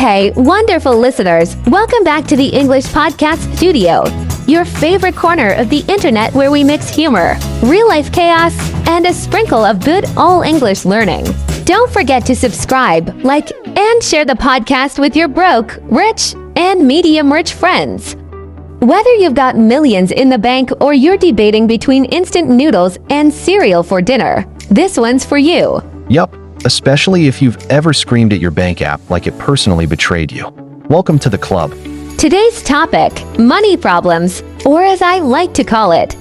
Hey, wonderful listeners! Welcome back to the English Podcast Studio, your favorite corner of the internet where we mix humor, real-life chaos, and a sprinkle of good all-English learning. Don't forget to subscribe, like, and share the podcast with your broke, rich, and medium-rich friends. Whether you've got millions in the bank or you're debating between instant noodles and cereal for dinner, this one's for you. Yup, especially if you've ever screamed at your bank app like it personally betrayed you. Welcome to the club. Today's topic, money problems, or as I like to call it,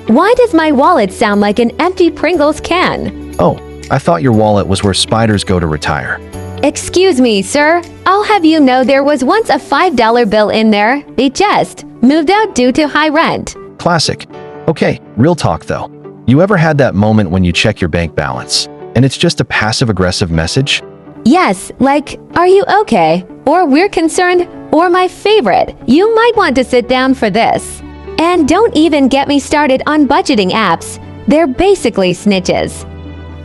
why does my wallet sound like an empty Pringles can? Oh, I thought your wallet was where spiders go to retire. Excuse me, sir. I'll have you know there was once a $5 bill in there. It just moved out due to high rent. Classic. Okay, real talk though. You ever had that moment when you check your bank balance, and it's just a passive-aggressive message? Yes, like, are you okay? Or we're concerned, or my favorite, you might want to sit down for this. And don't even get me started on budgeting apps. They're basically snitches.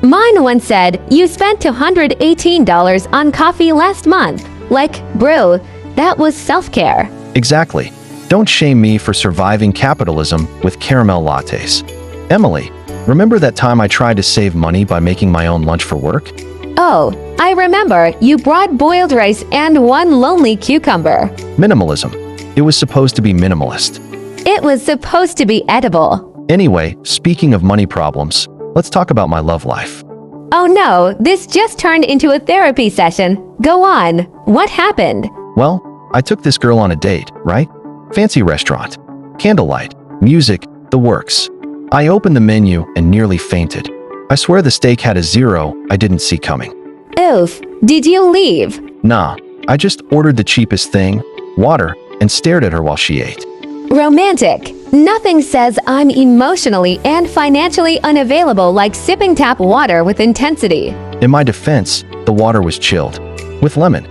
Mine once said, you spent $218 on coffee last month. Like, bro, that was self-care. Exactly. Don't shame me for surviving capitalism with caramel lattes. Emily, remember that time I tried to save money by making my own lunch for work? Oh, I remember. You brought boiled rice and one lonely cucumber. Minimalism. It was supposed to be minimalist. It was supposed to be edible. Anyway, speaking of money problems, let's talk about my love life. Oh no, this just turned into a therapy session. Go on. What happened? Well, I took this girl on a date, right? Fancy restaurant, candlelight, music, the works. I opened the menu and nearly fainted. I swear the steak had a zero I didn't see coming. Oof, did you leave? Nah, I just ordered the cheapest thing, water, and stared at her while she ate. Romantic. Nothing says I'm emotionally and financially unavailable like sipping tap water with intensity. In my defense, the water was chilled, with lemon.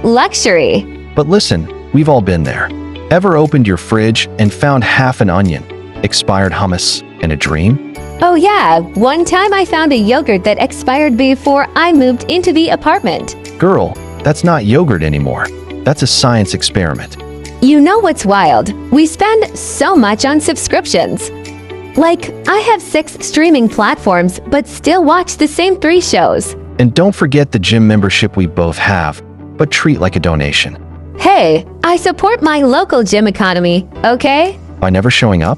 Luxury. But listen, we've all been there. Ever opened your fridge and found half an onion, expired hummus, and a dream? Oh yeah, one time I found a yogurt that expired before I moved into the apartment. Girl, that's not yogurt anymore. That's a science experiment. You know what's wild? We spend so much on subscriptions. Like, I have 6 streaming platforms, but still watch the same 3 shows. And don't forget the gym membership we both have, but treat like a donation. Hey, I support my local gym economy, okay? By never showing up?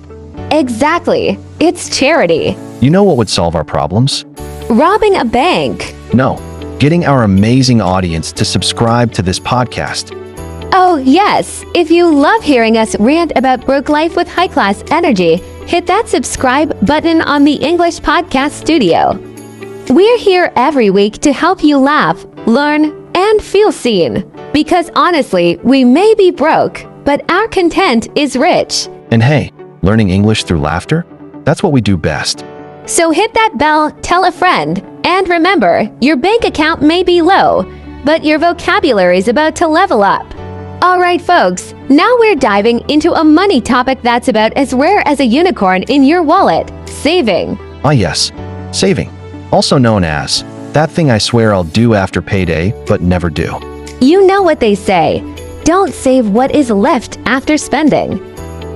Exactly. It's charity. You know what would solve our problems? Robbing a bank. No, getting our amazing audience to subscribe to this podcast. Oh, yes. If you love hearing us rant about broke life with high-class energy, hit that subscribe button on the English Podcast Studio. We're here every week to help you laugh, learn, and feel seen. Because honestly, we may be broke, but our content is rich. And hey, learning English through laughter? That's what we do best. So hit that bell, tell a friend, and remember, your bank account may be low, but your vocabulary's about to level up. Alright folks, now we're diving into a money topic that's about as rare as a unicorn in your wallet, saving. Ah yes, saving. Also known as, that thing I swear I'll do after payday, but never do. You know what they say, don't save what is left after spending.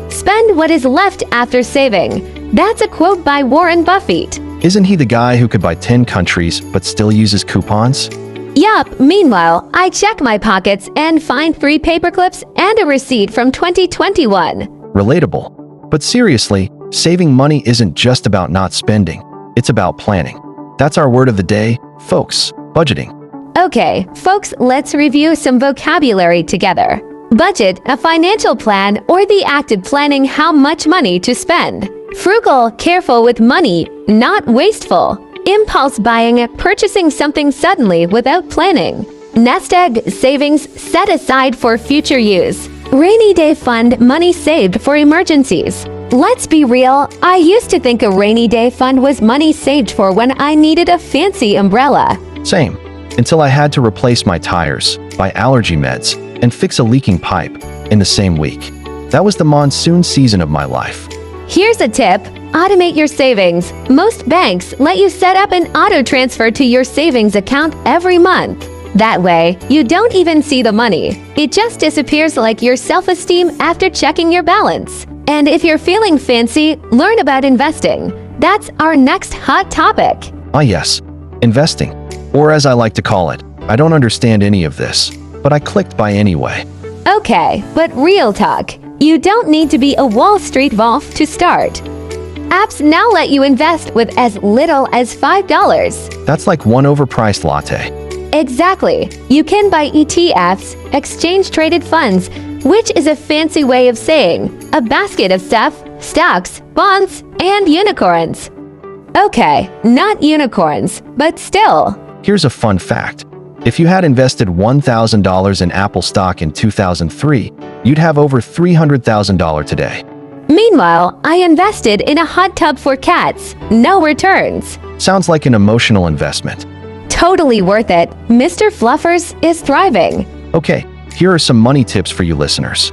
Spend what is left after saving. That's a quote by Warren Buffett. Isn't he the guy who could buy 10 countries but still uses coupons? Yup, meanwhile, I check my pockets and find 3 paperclips and a receipt from 2021. Relatable. But seriously, saving money isn't just about not spending. It's about planning. That's our word of the day, folks, budgeting. Okay, folks, let's review some vocabulary together. Budget, a financial plan or the act of planning how much money to spend. Frugal, careful with money, not wasteful. Impulse buying, purchasing something suddenly without planning. Nest egg, savings set aside for future use. Rainy day fund, money saved for emergencies. Let's be real, I used to think a rainy day fund was money saved for when I needed a fancy umbrella. Same. Until I had to replace my tires, buy allergy meds, and fix a leaking pipe in the same week. That was the monsoon season of my life. Here's a tip. Automate your savings. Most banks let you set up an auto transfer to your savings account every month. That way, you don't even see the money. It just disappears like your self-esteem after checking your balance. And if you're feeling fancy, learn about investing. That's our next hot topic. Ah yes, investing. Or as I like to call it, I don't understand any of this, but I clicked buy anyway. Okay, but real talk. You don't need to be a Wall Street wolf to start. Apps now let you invest with as little as $5. That's like one overpriced latte. Exactly. You can buy ETFs, exchange-traded funds, which is a fancy way of saying a basket of stuff, stocks, bonds, and unicorns. Okay, not unicorns, but still. Here's a fun fact. If you had invested $1,000 in Apple stock in 2003, you'd have over $300,000 today. Meanwhile, I invested in a hot tub for cats. No returns. Sounds like an emotional investment. Totally worth it. Mr. Fluffers is thriving. Okay, here are some money tips for you listeners.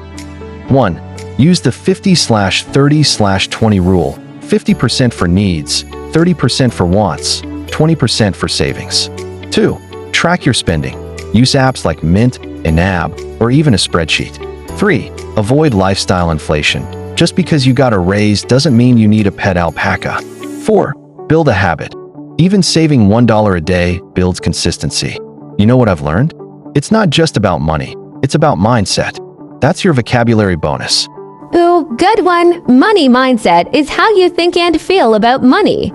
1. Use the 50/30/20 rule. 50% for needs, 30% for wants, 20% for savings. 2. Track your spending. Use apps like Mint, Inab, or even a spreadsheet. 3. Avoid lifestyle inflation. Just because you got a raise doesn't mean you need a pet alpaca. 4. Build a habit. Even saving $1 a day builds consistency. You know what I've learned? It's not just about money. It's about mindset. That's your vocabulary bonus. Ooh, good one. Money mindset is how you think and feel about money.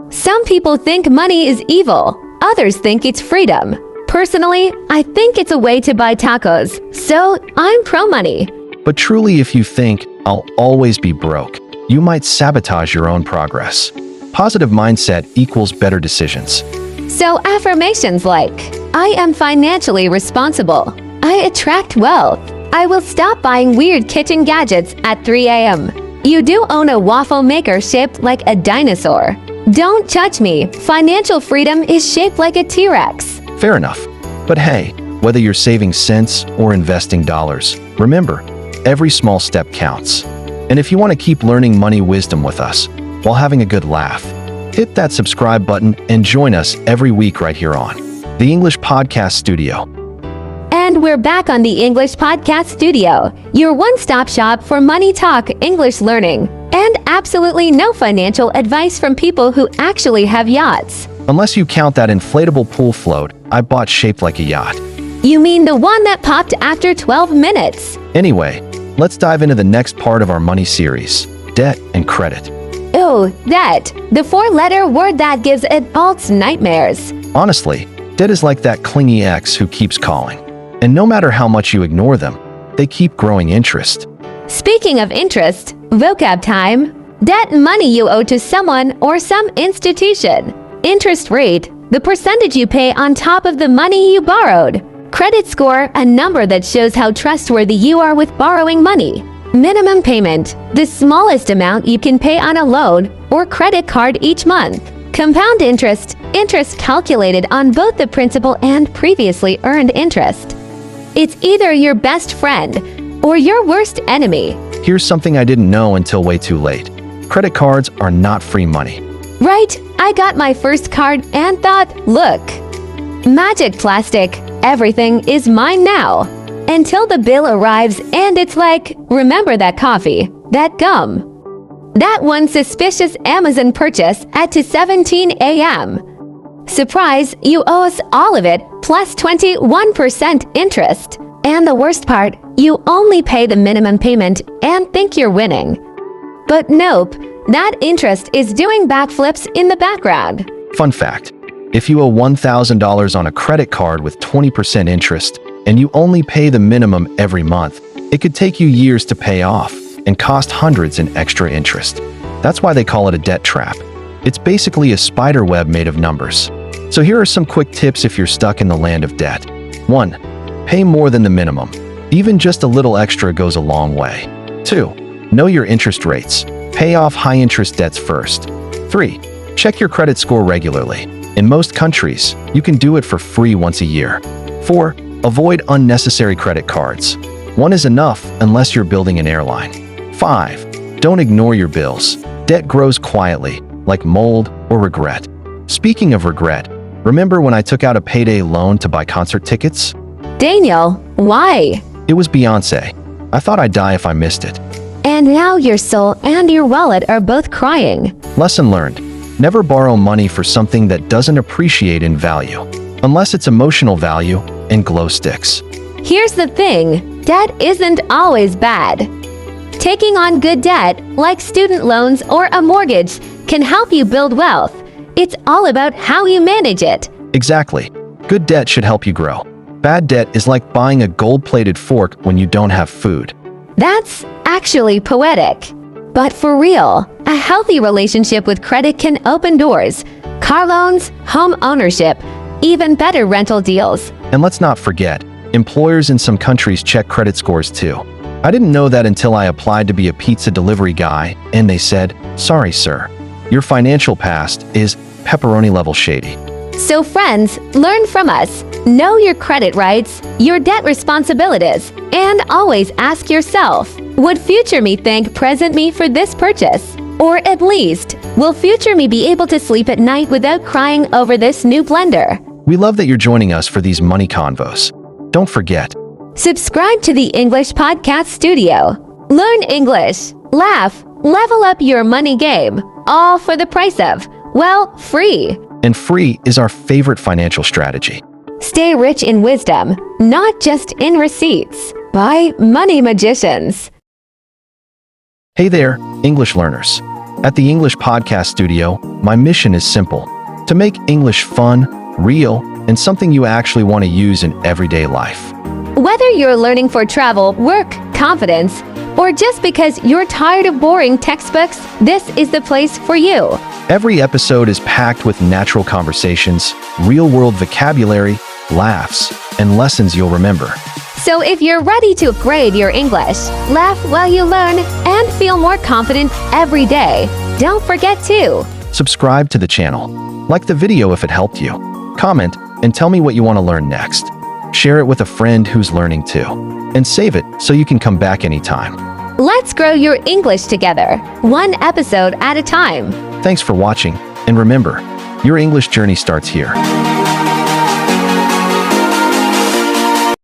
Some people think money is evil. Others think it's freedom. Personally, I think it's a way to buy tacos, so I'm pro-money. But truly, if you think, I'll always be broke, you might sabotage your own progress. Positive mindset equals better decisions. So affirmations like, I am financially responsible. I attract wealth. I will stop buying weird kitchen gadgets at 3 a.m. You do own a waffle maker shaped like a dinosaur. Don't judge me. Financial freedom is shaped like a T-Rex. Fair enough. But hey, whether you're saving cents or investing dollars, remember, every small step counts. And if you want to keep learning money wisdom with us while having a good laugh, hit that subscribe button and join us every week right here on The English Podcast Studio. And we're back on The English Podcast Studio, your one-stop shop for money talk, English learning, and absolutely no financial advice from people who actually have yachts. Unless you count that inflatable pool float I bought shaped like a yacht. You mean the one that popped after 12 minutes? Anyway, let's dive into the next part of our money series, debt and credit. Oh, debt. The four-letter word that gives adults nightmares. Honestly, debt is like that clingy ex who keeps calling. And no matter how much you ignore them, they keep growing interest. Speaking of interest, vocab time. Debt, money you owe to someone or some institution. Interest rate, the percentage you pay on top of the money you borrowed. Credit score, a number that shows how trustworthy you are with borrowing money. Minimum payment, the smallest amount you can pay on a loan or credit card each month. Compound interest, interest calculated on both the principal and previously earned interest. It's either your best friend or your worst enemy. Here's something I didn't know until way too late. Credit cards are not free money. Right, I got my first card and thought, look, magic plastic, everything is mine now. Until the bill arrives and it's like, remember that coffee, that gum, that one suspicious Amazon purchase at 2:17 a.m. Surprise, you owe us all of it, plus 21% interest. And the worst part, you only pay the minimum payment and think you're winning. But nope, that interest is doing backflips in the background. Fun fact, if you owe $1,000 on a credit card with 20% interest, and you only pay the minimum every month, it could take you years to pay off and cost hundreds in extra interest. That's why they call it a debt trap. It's basically a spider web made of numbers. So here are some quick tips if you're stuck in the land of debt. 1. Pay more than the minimum. Even just a little extra goes a long way. 2. Know your interest rates. Pay off high-interest debts first. 3. Check your credit score regularly. In most countries, you can do it for free once a year. 4. Avoid unnecessary credit cards. One is enough unless you're building an airline. 5. Don't ignore your bills. Debt grows quietly, like mold or regret. Speaking of regret, Remember when I took out a payday loan to buy concert tickets? Daniel, why? It was Beyoncé. I thought I'd die if I missed it. And now your soul and your wallet are both crying. Lesson learned. Never borrow money for something that doesn't appreciate in value, unless it's emotional value and glow sticks. Here's the thing, debt isn't always bad. Taking on good debt, like student loans or a mortgage, can help you build wealth. It's all about how you manage it. Exactly. Good debt should help you grow. Bad debt is like buying a gold-plated fork when you don't have food. That's actually poetic. But for real, a healthy relationship with credit can open doors. Car loans, home ownership, even better rental deals. And let's not forget, employers in some countries check credit scores too. I didn't know that until I applied to be a pizza delivery guy, and they said, "Sorry, sir. Your financial past is pepperoni level shady." So friends, learn from us. Know your credit rights, your debt responsibilities, and always ask yourself, would future me thank present me for this purchase? Or at least, will future me be able to sleep at night without crying over this new blender? We love that you're joining us for these money convos. Don't forget, subscribe to the English Podcast Studio. Learn English, laugh, level up your money game, all for the price of, well, free. And free is our favorite financial strategy. Stay rich in wisdom, not just in receipts. By Money Magicians. Hey there, English learners. At the English Podcast Studio, my mission is simple: to make English fun, real, and something you actually want to use in everyday life. Whether you're learning for travel, work, confidence, or just because you're tired of boring textbooks, this is the place for you. Every episode is packed with natural conversations, real-world vocabulary, laughs, and lessons you'll remember. So if you're ready to upgrade your English, laugh while you learn, and feel more confident every day, don't forget to subscribe to the channel, like the video if it helped you, comment, and tell me what you want to learn next. Share it with a friend who's learning too, and save it so you can come back anytime. Let's grow your English together, one episode at a time. Thanks for watching, and remember, your English journey starts here.